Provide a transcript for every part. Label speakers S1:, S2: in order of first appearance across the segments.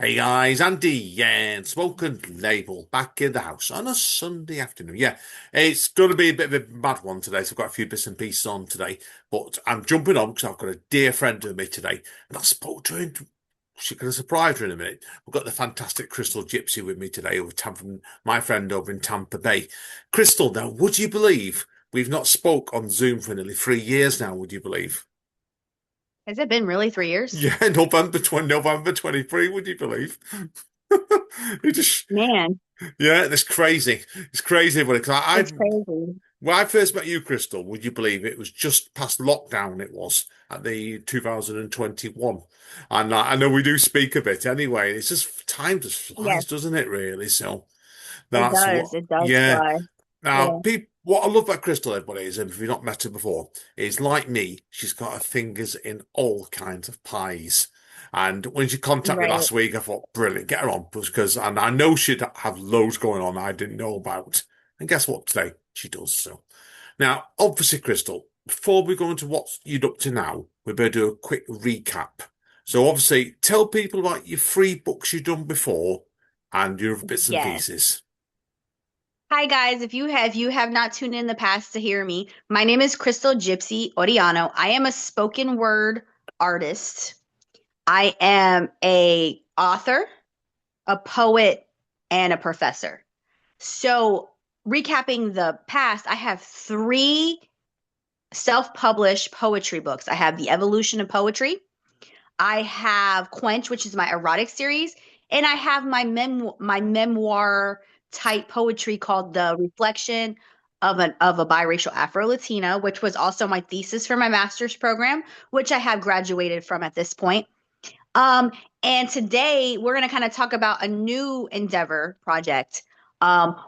S1: Hey guys, Andy and Spoken Label back in the house on a Sunday afternoon. Yeah, it's going to be a bit of a mad one today, so I've got a few bits and pieces on today. But I'm jumping on because I've got a dear friend with me today, and I spoke to her. She's going to surprise her in a minute. We've got the fantastic Krystal Gypsy with me today, from my friend over in Tampa Bay. Krystal, now, would you believe we've not spoke on Zoom for nearly 3 years now? Would you believe?
S2: Has it been really 3 years?
S1: Yeah, November 23, would you believe? It just
S2: Man,
S1: Yeah, that's crazy. It's crazy, but because
S2: it's crazy.
S1: when I first met you, Crystal, would you believe it was just past lockdown? It was at the 2021, and I know we do speak a bit anyway. It's just time just
S2: Yes,
S1: flies, doesn't it? Really. So
S2: it
S1: that's what.
S2: does. It does
S1: Yeah.
S2: fly.
S1: Now,
S2: Yeah.
S1: people, what I love about Crystal, everybody, is, and if you've not met her before, is like me, she's got her fingers in all kinds of pies. And when she contacted me
S2: Right.
S1: last week, I thought, brilliant, get her on, because, and I know she'd have loads going on I didn't know about. And guess what? Today, she does so. Now, obviously, Crystal, before we go into what you're up to now, we better do a quick recap. So, obviously, tell people about your free books you've done before and your other bits and
S2: Yes.
S1: pieces.
S2: Hi guys, if you have not tuned in the past to hear me, my name is Krystal Gypsy Orellano. I am a spoken word artist. I am a author, a poet, and a professor. So, recapping the past, I have three self-published poetry books. I have The Evolution of Poetry. I have Quench, which is my erotic series, and I have my memoir type poetry called The Reflection of a Biracial Afro-Latina, which was also my thesis for my master's program, which I have graduated from at this point. Um, and today we're going to kind of talk about a new endeavor project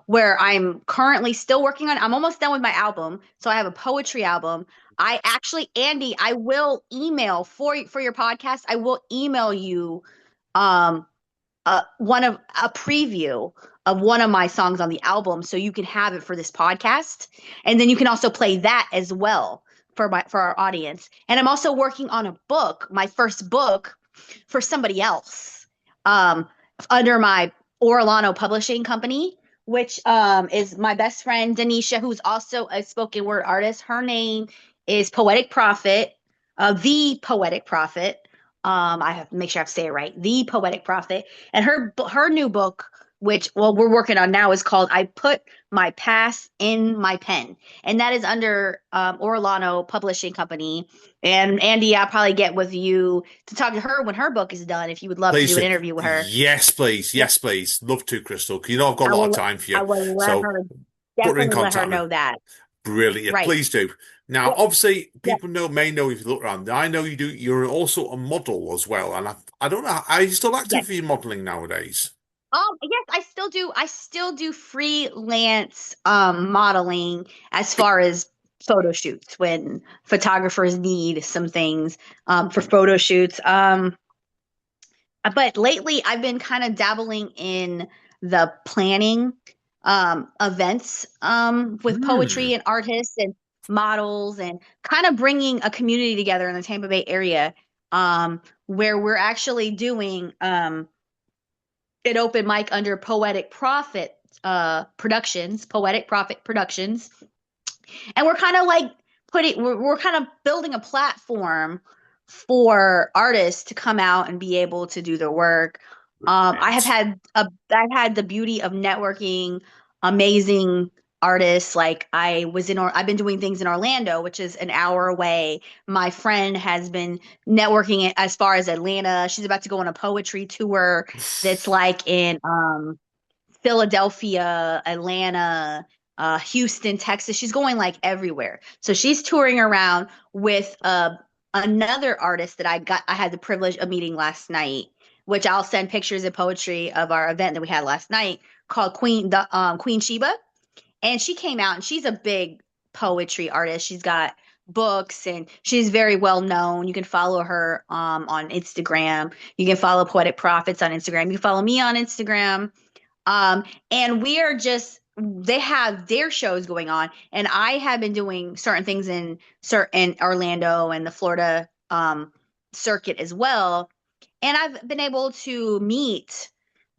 S2: where I'm currently still working on. I'm almost done with my album, so I have a poetry album. I actually, Andy, I will email for your podcast. I will email you um one of a preview of one of my songs on the album, so you can have it for this podcast, and then you can also play that as well for our audience. And I'm also working on a book, my first book for somebody else um, under my Orellano Publishing Company, which is my best friend Denisha, who's also a spoken word artist. Her name is Poetic Prophet, the Poetic Prophet. I have to make sure I have to say it right. The Poetic Prophet, and her new book, which we're working on now, is called "I Put My Past in My Pen," and that is under Orlando Publishing Company. And Andy, I'll probably get with you to talk to her when her book is done. If you would love to
S1: Please
S2: do an
S1: do.
S2: interview with her,
S1: Yes, please.
S2: yeah,
S1: Yes, please. Love to, Crystal. 'Cause you know I've got a
S2: I
S1: lot of
S2: will.
S1: time for you.
S2: I will let
S1: So
S2: her
S1: put her in
S2: definitely let her
S1: contact with me.
S2: know that.
S1: Brilliant. Yeah,
S2: Right.
S1: please do. Now,
S2: Well,
S1: obviously,
S2: yeah.
S1: people may know if you look around. I know you do. You're also a model as well. And I don't know. Are you still active
S2: Yes.
S1: for your modeling nowadays?
S2: Yes, I still do freelance modeling as far as photo shoots when photographers need some things for photo shoots. But lately I've been kind of dabbling in the planning events with
S1: Hmm.
S2: poetry and artists and models, and kind of bringing a community together in the Tampa Bay area, where we're actually doing an open mic under Poetic Prophet Productions. And we're kind of like we're kind of building a platform for artists to come out and be able to do their work.
S1: Brilliant.
S2: I've had the beauty of networking amazing artists. Like I've been doing things in Orlando, which is an hour away. My friend has been networking as far as Atlanta. She's about to go on a poetry tour that's like in Philadelphia, Atlanta, Houston, Texas. She's going like everywhere. So she's touring around with another artist that I had the privilege of meeting last night, which I'll send pictures and poetry of our event that we had last night, called Queen Sheba. And she came out, and she's a big poetry artist. She's got books, and she's very well known. You can follow her on Instagram. You can follow Poetic Prophets on Instagram. You can follow me on Instagram. And we are just they have their shows going on, and I have been doing certain things in certain Orlando and the Florida circuit as well. And I've been able to meet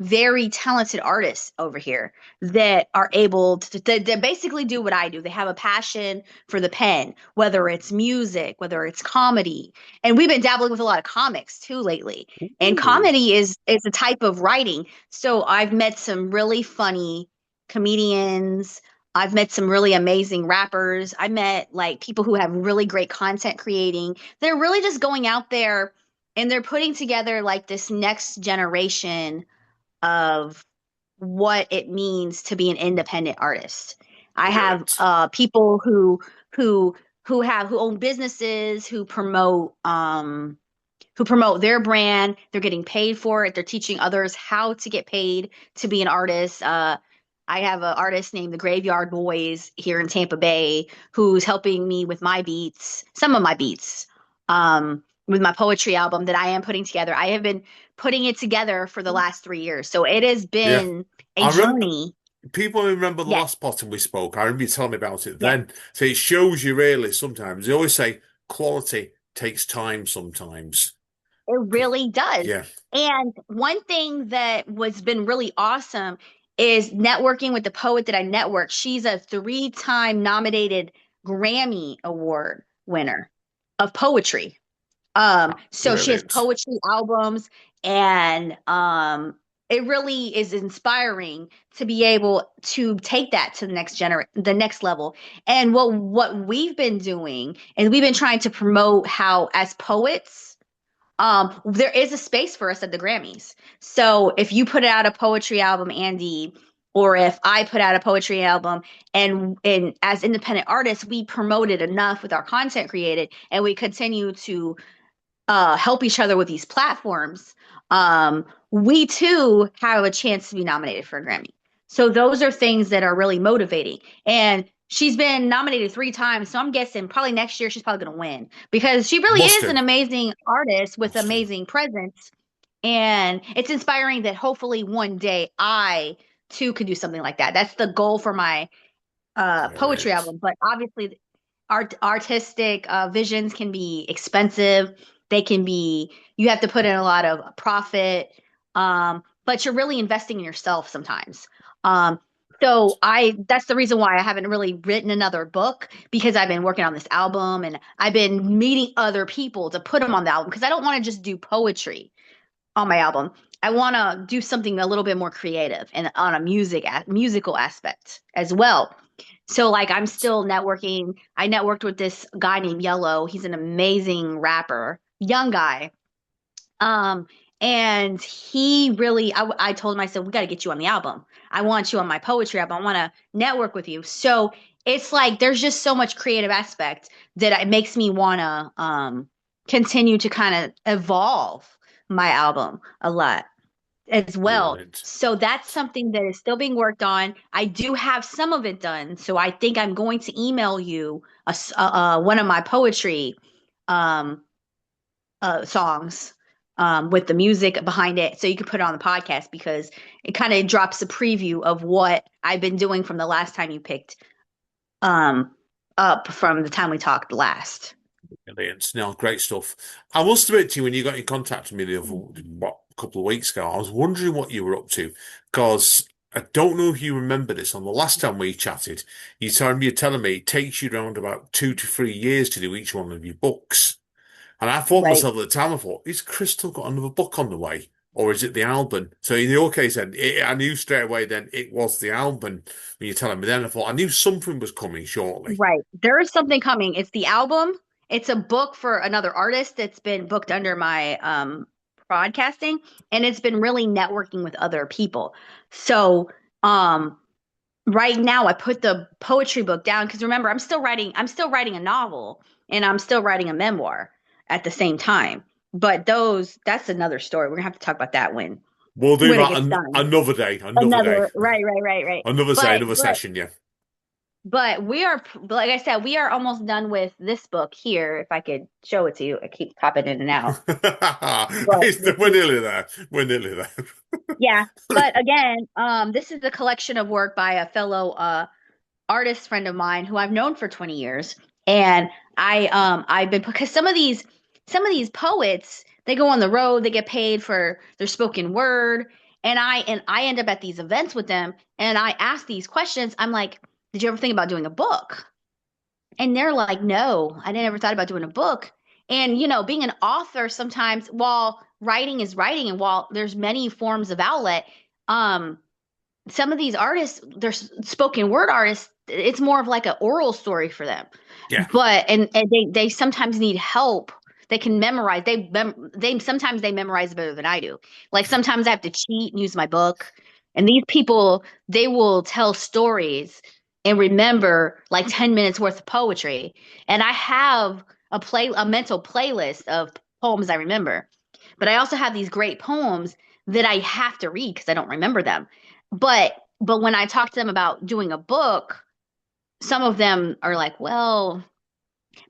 S2: very talented artists over here that are able to basically do what I do. They have a passion for the pen, whether it's music, whether it's comedy. And we've been dabbling with a lot of comics too lately. And
S1: Ooh.
S2: comedy is a type of writing. So I've met some really funny comedians. I've met some really amazing rappers. I met like people who have really great content creating. They're really just going out there and they're putting together like this next generation of what it means to be an independent artist. I have
S1: Brilliant.
S2: people who who own businesses who promote their brand. They're getting paid for it. They're teaching others how to get paid to be an artist. I have an artist named the Graveyard Boys here in Tampa Bay who's helping me with my beats, some of my beats, with my poetry album that I am putting together. I have been putting it together for the last 3 years. So it has
S1: Yeah.
S2: been a
S1: I remember
S2: journey.
S1: people remember the
S2: Yes,
S1: last time we spoke. I remember you telling me about it
S2: yes,
S1: then. So it shows you really sometimes. They always say quality takes time sometimes.
S2: it really does.
S1: Yeah.
S2: And one thing that was been really awesome is networking with the poet that I network. She's a 3-time nominated Grammy Award winner of poetry. So she has
S1: Brilliant.
S2: poetry albums and it really is inspiring to be able to take that to the next level. And what we've been doing is we've been trying to promote how as poets, there is a space for us at the Grammys. So if you put out a poetry album, Andy, or if I put out a poetry album and as independent artists, we promote it enough with our content created and we continue to help each other with these platforms, we too have a chance to be nominated for a Grammy. So those are things that are really motivating. And she's been nominated 3 times. So I'm guessing probably next year she's probably going to win because she really
S1: Must
S2: is
S1: do.
S2: an amazing artist with
S1: Must do.
S2: amazing presence. And it's inspiring that hopefully one day I too could do something like that. That's the goal for my poetry
S1: Brilliant.
S2: album. But obviously, artistic visions can be expensive. They can be, you have to put in a lot of profit, but you're really investing in yourself sometimes. Um, that's the reason why I haven't really written another book because I've been working on this album and I've been meeting other people to put them on the album because I don't want to just do poetry on my album. I want to do something a little bit more creative and on a musical aspect as well. So like I'm still networking. I networked with this guy named Yellow. He's an amazing rapper, young guy. Um, and he really, I told him, I said, we got to get you on the album. I want you on my poetry album. I want to network with you. So it's like there's just so much creative aspect that it makes me want to continue to kind of evolve my album a lot as well.
S1: Brilliant.
S2: So that's something that is still being worked on. I do have some of it done. So I think I'm going to email you one of my poetry um, songs with the music behind it so you can put it on the podcast because it kind of drops a preview of what I've been doing from the last time you picked um, up from the time we talked last.
S1: Brilliant. No, great stuff. I must admit to you, when you got in contact with me a couple of weeks ago, I was wondering what you were up to because I don't know if you remember this. On the last time we chatted, you're telling me it takes you around about 2 to 3 years to do each one of your books. And I thought
S2: Right.
S1: myself at the time, I thought, is Krystal got another book on the way? Or is it the album? So in your case, then I knew straight away then it was the album when you're telling me. Then I thought I knew something was coming shortly.
S2: Right. There is something coming. It's the album. It's a book for another artist that's been booked under my broadcasting and it's been really networking with other people. So, right now I put the poetry book down because remember, I'm still writing a novel and I'm still writing a memoir at the same time. But that's another story. We're gonna have to talk about that
S1: We'll do
S2: when it
S1: that
S2: gets done.
S1: another day, another day,
S2: Another right.
S1: another say,
S2: But
S1: another
S2: but
S1: session. Yeah.
S2: But like I said, we are almost done with this book here. If I could show it to you, I keep popping in and out. But
S1: We're nearly there. We're nearly there.
S2: yeah, but again, this is a collection of work by a fellow artist friend of mine who I've known for 20 years, and I've been because some of these poets They go on the road, they get paid for their spoken word. And I end up at these events with them and I ask these questions. I'm like, did you ever think about doing a book? And they're like, no, I never thought about doing a book. And, being an author sometimes, while writing is writing and while there's many forms of outlet, um, some of these artists, they're spoken word artists, it's more of like an oral story for them.
S1: Yeah.
S2: But and they sometimes need help. They can memorize. They sometimes they memorize better than I do. Like sometimes I have to cheat and use my book. And these people, they will tell stories and remember like 10 minutes worth of poetry. And I have a mental playlist of poems I remember. But I also have these great poems that I have to read because I don't remember them. But when I talk to them about doing a book, some of them are like, well,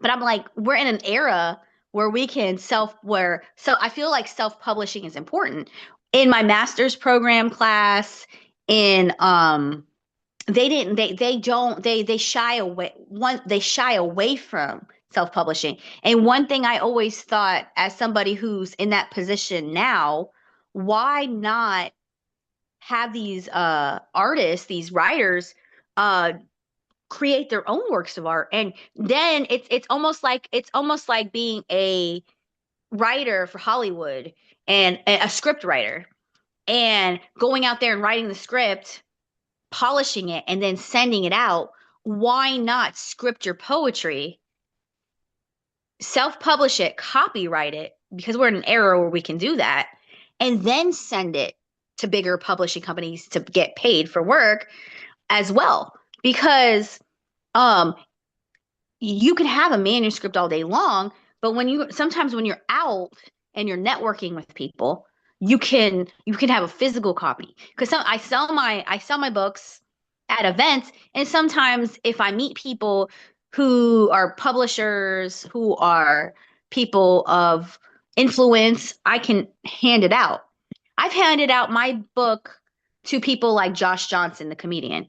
S2: but I'm like, we're in an era where we can so I feel like self-publishing is important. In my master's program class, in they shy away from self-publishing. And one thing I always thought as somebody who's in that position now, why not have these artists, these writers uh create their own works of art? And then it's almost like being a writer for Hollywood and a script writer and going out there and writing the script, polishing it, and then sending it out. Why not script your poetry, self-publish it, copyright it, because we're in an era where we can do that, and then send it to bigger publishing companies to get paid for work as well? Because um you can have a manuscript all day long, but sometimes when you're out and you're networking with people, you can have a physical copy. Because I sell my books at events, and sometimes if I meet people who are publishers, who are people of influence, I can hand it out. I've handed out my book to people like Josh Johnson, the comedian.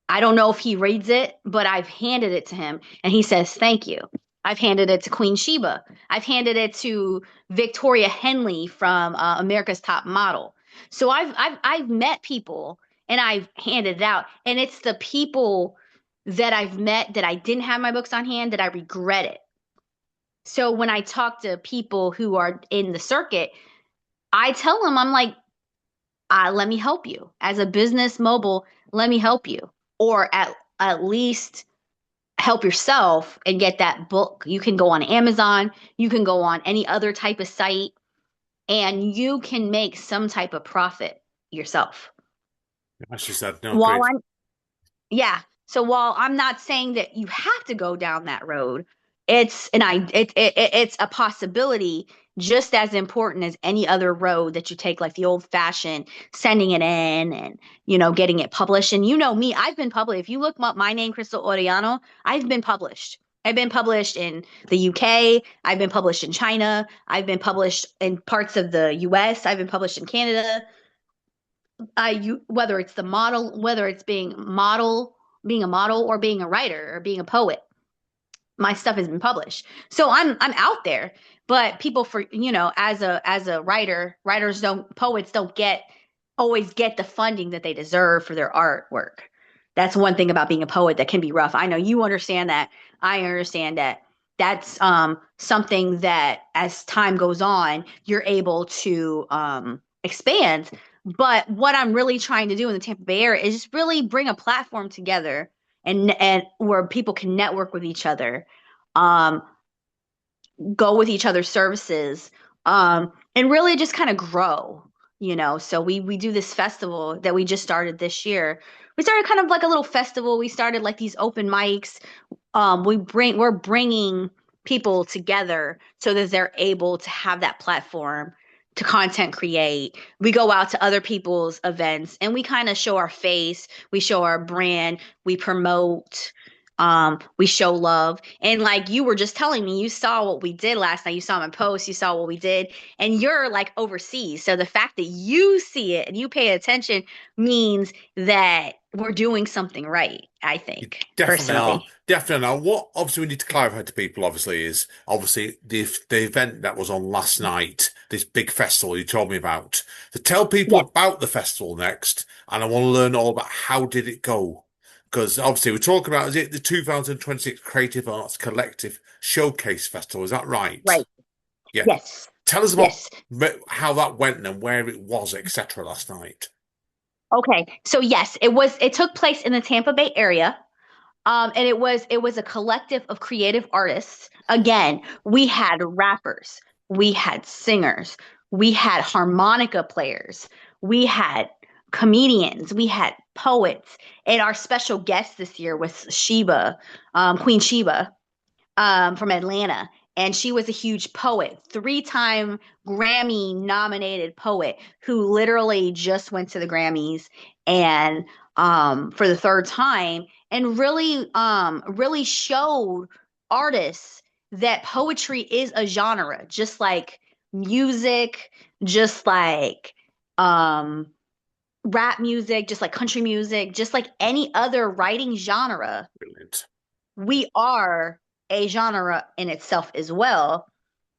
S2: I don't know if he reads it, but I've handed it to him and he says, thank you. I've handed it to Queen Sheba. I've handed it to Victoria Henley from America's Top Model. So I've met people and I've handed it out. And it's the people that I've met that I didn't have my books on hand that I regret it. So when I talk to people who are in the circuit, I tell them, I'm like, let me help you. As a business mogul, let me help you. Or at least help yourself and get that book. You can go on Amazon, you can go on any other type of site, and you can make some type of profit yourself.
S1: As you said, no,
S2: While
S1: great.
S2: I'm Yeah. So while I'm not saying that you have to go down that road, it's a possibility just as important as any other road that you take, like the old fashioned sending it in and getting it published. And you know me, I've been published. If you look up my name, Krystal Orellano, I've been published. I've been published in the UK. I've been published in China. I've been published in parts of the US. I've been published in Canada. Whether it's whether it's being a model, or being a writer, or being a poet, my stuff has been published. So I'm out there. But people, for as a poets don't always get the funding that they deserve for their artwork. That's one thing about being a poet that can be rough. I know you understand that. I understand that. That's something that as time goes on, you're able to expand. But what I'm really trying to do in the Tampa Bay area is just really bring a platform together, and where people can network with each other, um, go with each other's services, and really just kind of grow. So we do this festival that we just started this year. We started kind of like a little festival. We started like these open mics. We're bringing people together so that they're able to have that platform to content create. We go out to other people's events and we kind of show our face, we show our brand, we promote. We show love. And like you were just telling me, you saw what we did last night. You saw my post, you saw what we did, and you're like overseas. So the fact that you see it and you pay attention means that we're doing something right, I
S1: You
S2: think,
S1: definitely are.
S2: personally.
S1: Definitely are. What obviously we need to clarify to people obviously is obviously the event that was on last night, this big festival you told me about. To tell people
S2: Yes,
S1: about the festival next, and I want to learn all about how did it go. Because obviously we're talking about, is it the 2026 Creative Arts Collective Showcase Festival? Is that right?
S2: right.
S1: Yeah.
S2: Yes.
S1: Tell us about
S2: Yes.
S1: how that went and where it was, etc. last night.
S2: Okay. So yes, it took place in the Tampa Bay area. And it was a collective of creative artists. Again, we had rappers, we had singers, we had harmonica players, we had comedians, we had poets, and our special guest this year was Sheba, Queen Sheba, from Atlanta. And she was a huge poet, three-time Grammy nominated poet who literally just went to the Grammys and for the third time and really showed artists that poetry is a genre, just like music, just like um, rap music, just like country music, just like any other writing genre.
S1: Brilliant.
S2: We are a genre in itself as well.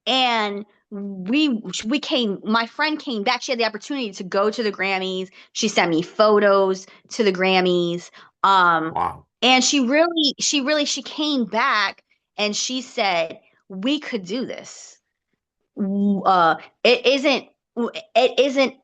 S2: And my friend came back. She had the opportunity to go to the Grammys. She sent me photos to the Grammys. Um,
S1: Wow.
S2: and she came back and she said, we could do this. uh it isn't it isn't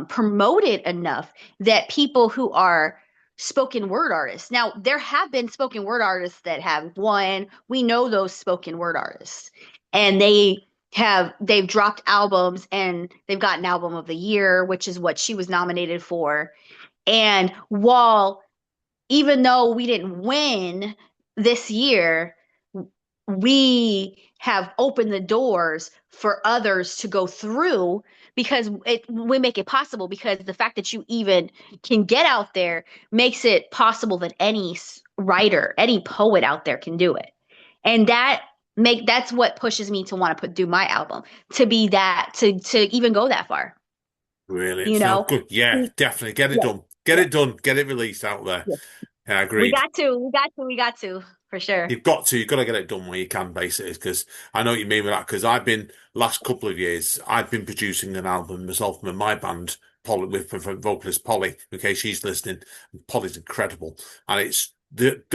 S2: promoted enough that people who are spoken word artists, now there have been spoken word artists that have won. We know those spoken word artists, and they've dropped albums and they've gotten album of the year, which is what she was nominated for. And while even though we didn't win this year, we have opened the doors for others to go through, because we make it possible, because the fact that you even can get out there makes it possible that any writer, any poet out there can do it. And that's what pushes me to want to do my album, to be that, to even go that far, you
S1: Brilliant. No,
S2: know.
S1: good. Yeah, definitely. Get it
S2: Yes,
S1: done. Get
S2: yes,
S1: it done. Get it released out there.
S2: yes.
S1: Yeah,
S2: We
S1: agreed.
S2: got to, we got to, for sure.
S1: You've got to get it done where you can, basically, because I know what you mean with that. Because last couple of years, I've been producing an album myself with my band, Polly, with vocalist Polly, in case she's listening. Polly's incredible. And it's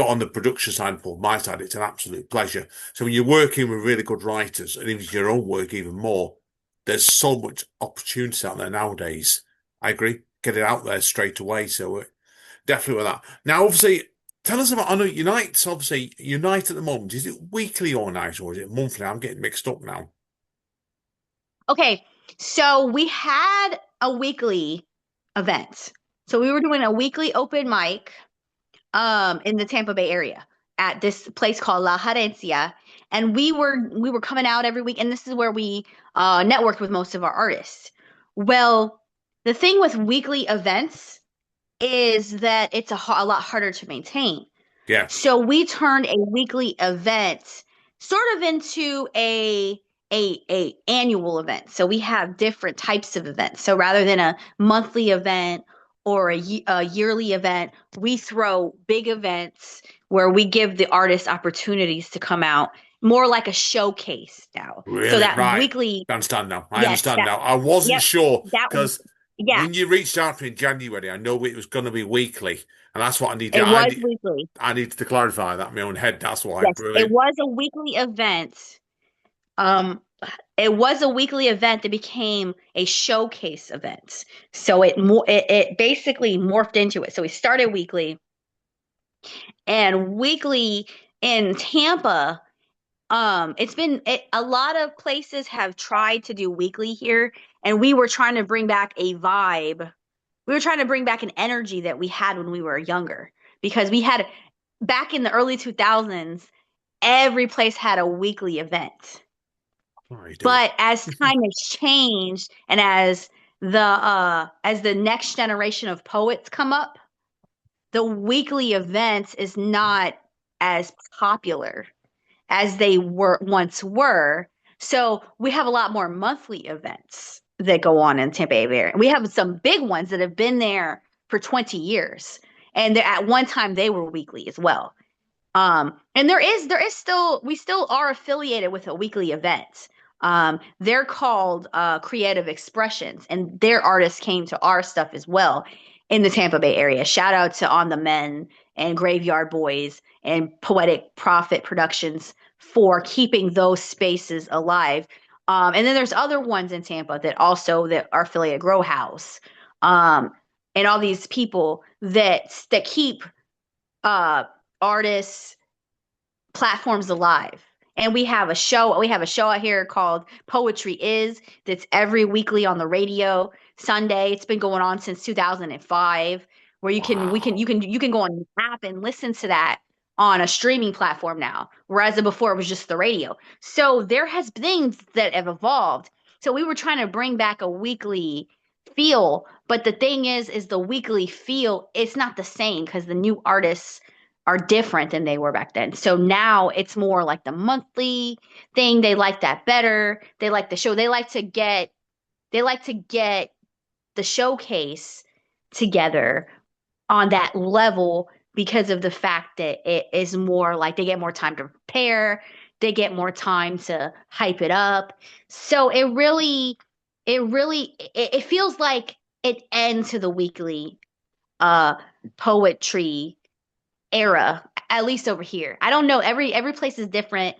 S1: on the production side, for my side, it's an absolute pleasure. So when you're working with really good writers, and even your own work even more, there's so much opportunity out there nowadays. I agree. Get it out there straight away. So definitely with that. Now, obviously, tell us about, I know Unite's obviously Unite at the moment. Is it weekly or night or is it monthly? I'm getting mixed up now.
S2: Okay, so we had a weekly event. So we were doing a weekly open mic in the Tampa Bay area at this place called La Herencia. And we were coming out every week, and this is where we networked with most of our artists. Well, the thing with weekly events is that it's a lot harder to maintain.
S1: Yeah,
S2: So we turned a weekly event sort of into a annual event. So we have different types of events. So rather than a monthly event or a yearly event, we throw big events where we give the artists opportunities to come out, more like a showcase now. So
S1: really.
S2: that
S1: Right.
S2: weekly,
S1: I understand now. I
S2: yes,
S1: understand
S2: that,
S1: now. I wasn't
S2: yep,
S1: sure
S2: that,
S1: because
S2: yeah,
S1: when you reached out to me in January, I know it was going to be weekly, and that's what I needed.
S2: it was weekly.
S1: I needed to clarify that in my own head. That's why.
S2: Yes, it
S1: Brilliant.
S2: was a weekly event. Um, it was a weekly event that became a showcase event. So it basically morphed into it. So we started weekly, and weekly in Tampa, a lot of places have tried to do weekly here, and we were trying to bring back a vibe. We were trying to bring back an energy that we had when we were younger, because we had back in the early 2000s, every place had a weekly event.
S1: Oh, you do it.
S2: But as time has changed, and as the next generation of poets come up, the weekly events is not as popular as they were once. So we have a lot more monthly events that go on in Tampa Bay area. We have some big ones that have been there for 20 years. And at one time they were weekly as well. And there is still we still are affiliated with a weekly event. They're called Creative Expressions, and their artists came to our stuff as well in the Tampa Bay area. Shout out to On the Men and Graveyard Boys and Poetic Prophet Productions for keeping those spaces alive. And then there's other ones in Tampa that are affiliated, Grow House, and all these people that keep uh, artists platforms alive. And we have a show out here called Poetry Is that's every weekly on the radio Sunday. It's been going on since 2005, where
S1: Wow.
S2: you can go on an app and listen to that on a streaming platform now, whereas before it was just the radio. So there has things that have evolved. So we were trying to bring back a weekly feel, but the thing is the weekly feel, it's not the same because the new artists are different than they were back then. So now it's more like the monthly thing. They like that better. They like the show. They like to get the showcase together on that level because of the fact that it is more like they get more time to prepare, they get more time to hype it up. So it feels like it ends to the weekly uh poetry era, at least over here. I don't know. Every place is different.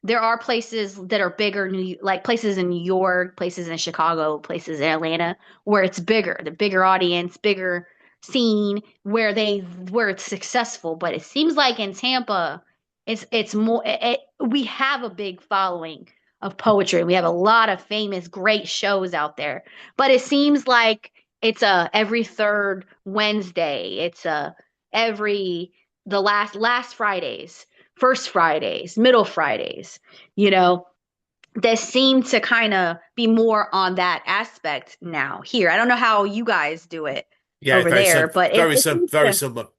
S2: There are places that are bigger, like places in New York, places in Chicago, places in Atlanta, where it's bigger, the bigger audience, bigger scene, where it's successful. But it seems like in Tampa, it's more. We have a big following of poetry. We have a lot of famous, great shows out there. But it seems like it's a every third Wednesday. It's a every the last Fridays, first Fridays, middle Fridays, you know, that seem to kind of be more on that aspect now here. I don't know how you guys do it
S1: Yeah,
S2: over there, but it seems to,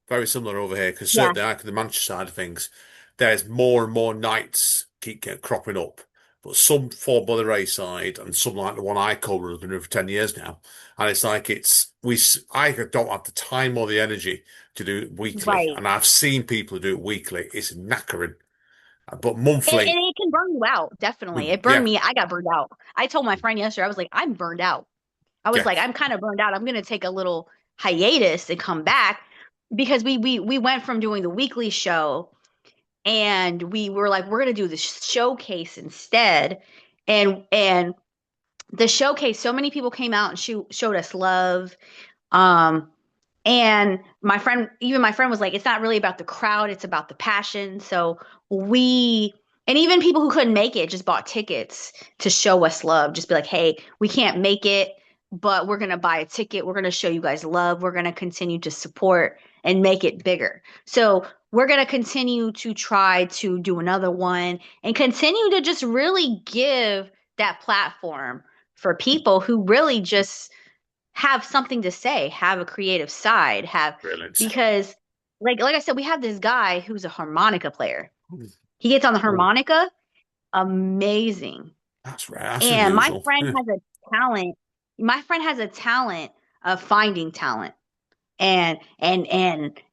S1: very similar over here. Because
S2: yeah,
S1: certainly, like the Manchester side of things, there's more and more nights keep cropping up. But some fall by the wayside, and some like the one I cover has been doing for 10 years now. And it's like I don't have the time or the energy to do it weekly,
S2: right.
S1: and I've seen people do it weekly. It's knackering, but
S2: And
S1: monthly,
S2: it can burn you out, definitely. It burned
S1: yeah,
S2: me. I got burned out. I told my friend yesterday, I was like, I'm burned out. I was
S1: yeah,
S2: like, I'm kind of burned out. I'm gonna take a little hiatus and come back because we went from doing the weekly show and we were like, we're gonna do the showcase instead. And the showcase, so many people came out and showed us love. Um, and my friend was like, it's not really about the crowd, it's about the passion. So we, and even people who couldn't make it just bought tickets to show us love. Just be like, hey, we can't make it, but we're going to buy a ticket. We're going to show you guys love. We're going to continue to support and make it bigger. So we're going to continue to try to do another one and continue to just really give that platform for people who really just have something to say, have a creative side, have
S1: brilliant.
S2: because like I said, we have this guy who's a harmonica player. He gets on the
S1: Oh,
S2: harmonica, amazing.
S1: that's rare. That's
S2: And
S1: unusual. Yeah,
S2: talent. My friend has a talent of finding talent and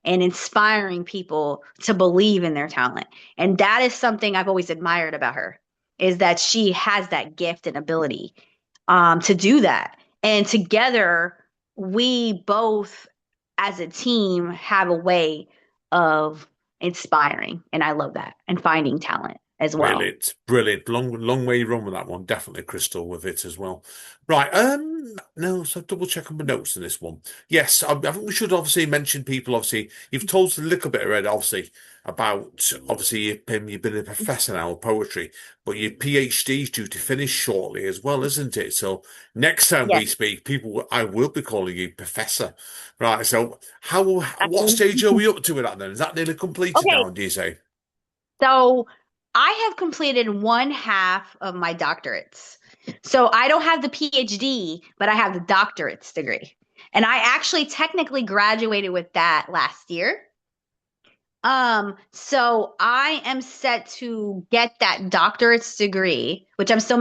S2: inspiring people to believe in their talent. And that is something I've always admired about her is that she has that gift and ability to do that. And together, we both, as a team, have a way of inspiring. And I love that and finding talent as well.
S1: brilliant, brilliant. Long way you run with that one. Definitely Crystal with it as well. Right. No, so double check on my notes in this one. Yes, I think we should obviously mention people. Obviously, you've told us a little bit already, obviously, about obviously you've been a professor now of poetry, but your PhD is due to finish shortly as well, isn't it? So next time
S2: Yes.
S1: we speak, I will be calling you professor. Right. So what
S2: Okay.
S1: stage are we up to with that then? Is that nearly completed
S2: Okay.
S1: now, do you say?
S2: So I have completed one half of my doctorates. So I don't have the PhD, but I have the doctorate's degree. And I actually technically graduated with that last year. So I am set to get that doctorate's degree, which I'm still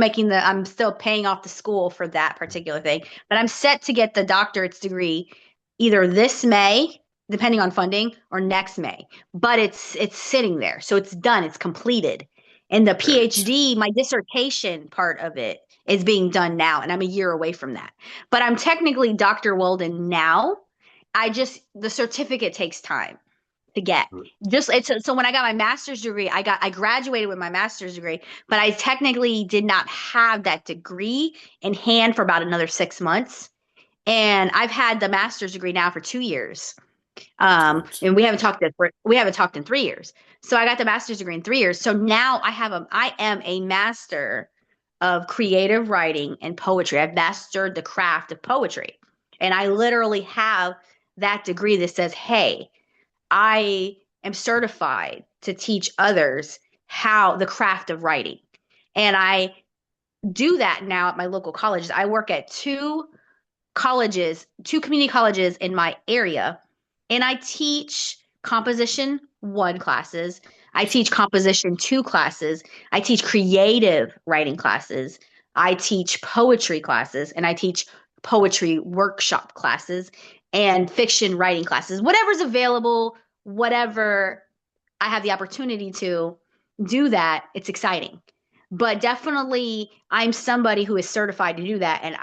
S2: paying off the school for that particular thing, but I'm set to get the doctorate's degree either this May, depending on funding, or next May. But it's sitting there. So it's done, it's completed. And the
S1: Brilliant.
S2: PhD, my dissertation part of it is being done now, and I'm a year away from that. But I'm technically Dr. Weldon now. The certificate takes time to get. Just it's so when I got my master's degree, I graduated with my master's degree, but I technically did not have that degree in hand for about another 6 months. And I've had the master's degree now for 2 years.
S1: Excellent.
S2: And we haven't talked in 3 years. So I got the master's degree in 3 years. So now I am a master of creative writing and poetry. I've mastered the craft of poetry. And I literally have that degree that says, hey, I am certified to teach others how the craft of writing. And I do that now at my local colleges. I work at two community colleges in my area, and I teach composition one classes. I teach composition two classes. I teach creative writing classes. I teach poetry classes, and I teach poetry workshop classes and fiction writing classes. Whatever's available, whatever I have the opportunity to do that, it's exciting. But definitely, I'm somebody who is certified to do that. And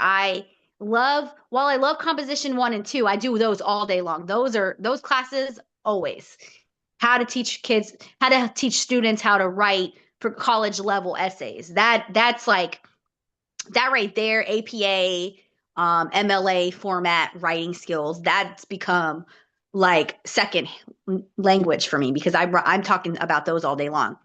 S2: while I love composition one and two, I do those all day long. Those classes always. How to teach students how to write for college level essays. That's like that right there, APA, MLA format writing skills. That's become like second language for me because I'm talking about those all day long.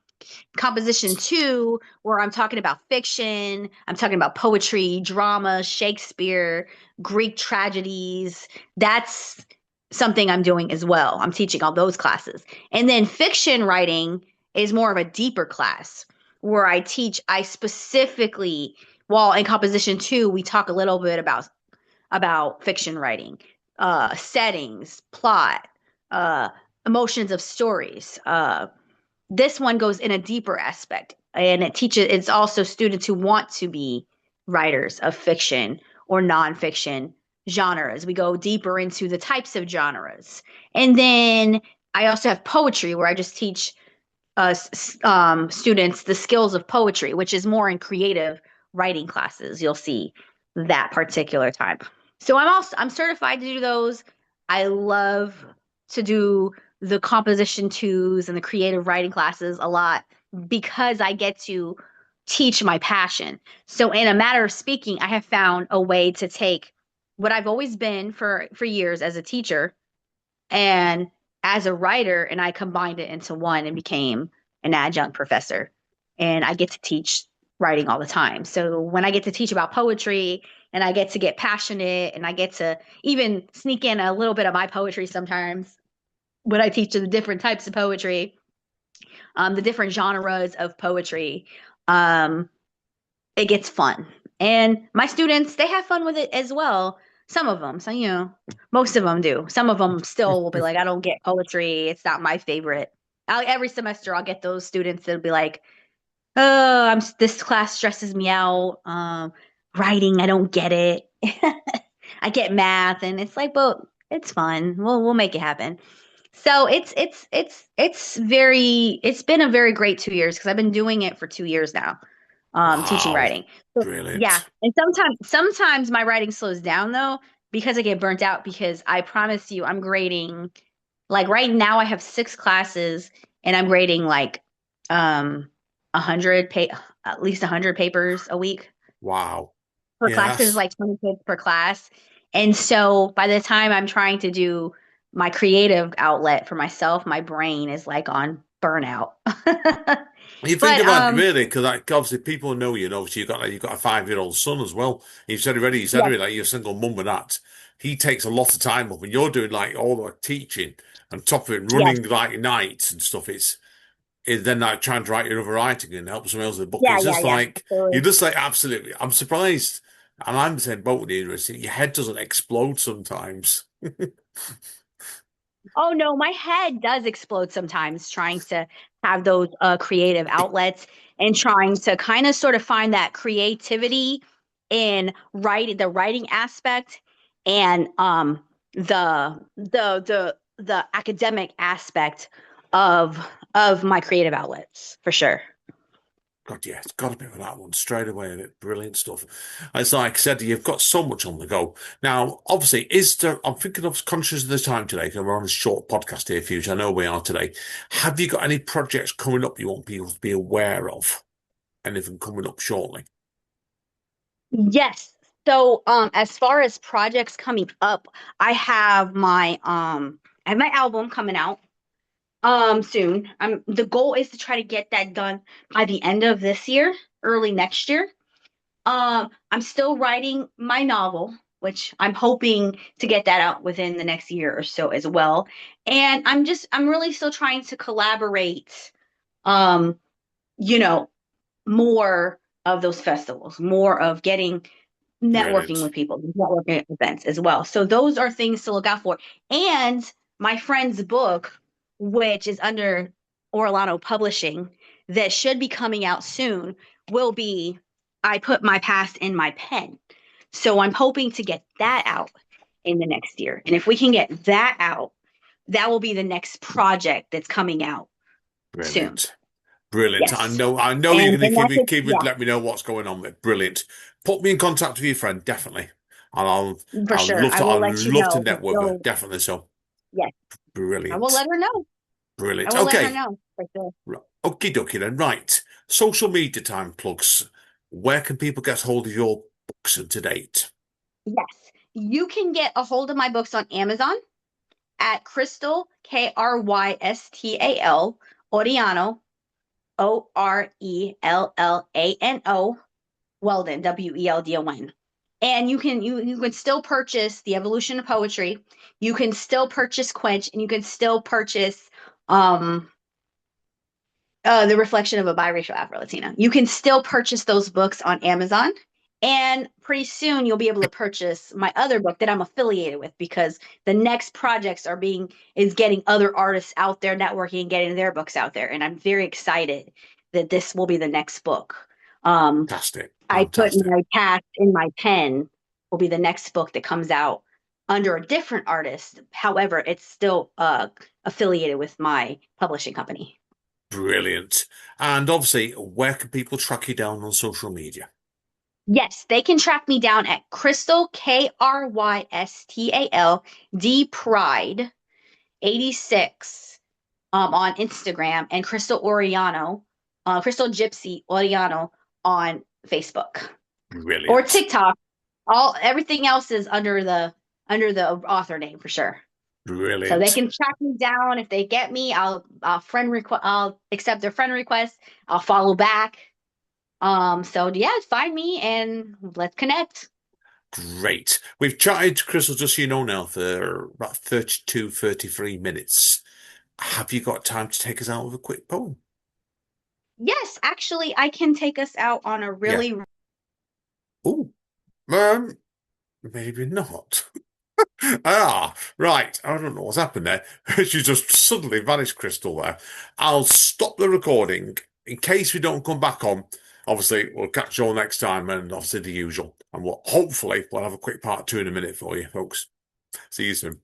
S2: Composition two, where I'm talking about fiction, I'm talking about poetry, drama, Shakespeare, Greek tragedies. That's something I'm doing as well. I'm teaching all those classes. And then fiction writing is more of a deeper class where I specifically, while in composition two, we talk a little bit about fiction writing, settings, plot, uh, emotions of stories. This one goes in a deeper aspect, and it's also students who want to be writers of fiction or nonfiction genres. We go deeper into the types of genres. And then I also have poetry where I just teach students the skills of poetry, which is more in creative writing classes. You'll see that particular type. So I'm certified to do those. I love to do the composition twos and the creative writing classes a lot because I get to teach my passion. So in a matter of speaking, I have found a way to take what I've always been for years as a teacher and as a writer, and I combined it into one and became an adjunct professor. And I get to teach writing all the time. So when I get to teach about poetry and I get to get passionate and I get to even sneak in a little bit of my poetry sometimes when I teach the different types of poetry, the different genres of poetry, um, it gets fun. And my students, they have fun with it as well. Some of them, so most of them do. Some of them still will be like, I don't get poetry. It's not my favorite. Every semester, I'll get those students that'll be like, oh, this class stresses me out. Writing, I don't get it. I get math, and it's like, but it's fun. We'll make it happen. So it's been a very great 2 years because I've been doing it for 2 years now, teaching
S1: Wow.
S2: writing. So, yeah,
S1: Brilliant.
S2: and sometimes my writing slows down though because I get burnt out because I promise you I'm grading like right now I have 6 classes and I'm grading like 100 at least 100 papers a week
S1: Wow.
S2: per class. There's
S1: Yes.
S2: like 20 kids per class. And so by the time I'm trying to do my creative outlet for myself, my brain is like on burnout.
S1: You think
S2: But
S1: about it really, because like, obviously people know you, and obviously you've got a 5-year-old son as well. You said
S2: yes,
S1: already, like you're a single mum and that. He takes a lot of time up, and you're doing like all the teaching and top of it,
S2: yes,
S1: running like nights and stuff. It's then like trying to write your other writing and help someone else with the book.
S2: yeah,
S1: It's
S2: yeah,
S1: just
S2: yeah.
S1: like you're
S2: Absolutely.
S1: just like absolutely. I'm surprised, and I'm the same boat with you. Your head doesn't explode sometimes.
S2: Oh no, my head does explode sometimes trying to have those creative outlets and trying to kind of sort of find that creativity in writing, the writing aspect, and the academic aspect of my creative outlets for sure.
S1: God, yeah, it's got to be with that one straight away. Brilliant stuff. As like I said, you've got so much on the go. Now, obviously, is there, I'm thinking of conscious of the time today, because we're on a short podcast here, Fuge. I know we are today. Have you got any projects coming up you want people to be aware of? Anything coming up shortly?
S2: Yes. So, as far as projects coming up, I have my album coming out soon. The goal is to try to get that done by the end of this year, early next year. I'm still writing my novel, which I'm hoping to get that out within the next year or so as well. And I'm really still trying to collaborate, um, you know, more of those festivals, more of getting networking
S1: Brilliant.
S2: with people, networking at events as well. So those are things to look out for. And my friend's book, which is under Orellano Publishing, that should be coming out soon, will be I Put My Past in My Pen. So I'm hoping to get that out in the next year. And if we can get that out, that will be the next project that's coming out soon.
S1: Brilliant. Brilliant.
S2: Yes.
S1: I know you're
S2: And
S1: going to
S2: then
S1: keep
S2: that's
S1: me,
S2: it.
S1: keep it,
S2: Yeah,
S1: let me know what's going on with. Brilliant. Put me in contact with your friend, definitely. And
S2: for sure. I
S1: I'll
S2: will let you
S1: love to
S2: know.
S1: network with her,
S2: So,
S1: definitely. So
S2: yes, I will
S1: brilliant.
S2: let her know. I
S1: Brilliant.
S2: will let her
S1: Okay.
S2: know for sure.
S1: Okie dokie then. Right. Social media time plugs. Where can people get hold of your books and to date?
S2: Yes, you can get a hold of my books on Amazon at Krystal, Krystal, Oriano, Orellano, Weldon, Weldon. And you can still purchase The Evolution of Poetry. You can still purchase Quench, and you can still purchase um The Reflection of a Biracial Afro-Latina. You can still purchase those books on Amazon. And pretty soon you'll be able to purchase my other book that I'm affiliated with because the next projects is getting other artists out there networking and getting their books out there. And I'm very excited that this will be the next book. Um,
S1: Fantastic.
S2: I Put
S1: Fantastic.
S2: My Past in My Pen will be the next book that comes out under a different artist. However, it's still affiliated with my publishing company.
S1: Brilliant. And obviously, where can people track you down on social media?
S2: Yes, they can track me down at Krystal, Krystal Pride 86 on Instagram and Krystal Gypsy Orellano on Facebook or
S1: Brilliant.
S2: TikTok. Everything else is under the author name for sure. So they
S1: Brilliant.
S2: can track me down. If they get me, I'll accept their friend request. I'll follow back. So yeah, find me and let's connect.
S1: Great. We've chatted, Crystal, just so you know now, for about 32, 33 minutes. Have you got time to take us out with a quick poem?
S2: Yes, actually, I can take us out on a
S1: Yeah.
S2: really.
S1: Oh, maybe not. Right. I don't know what's happened there. She just suddenly vanished, Crystal, there. I'll stop the recording in case we don't come back on. Obviously, we'll catch you all next time, and obviously the usual. And hopefully we'll have a quick part two in a minute for you, folks. See you soon.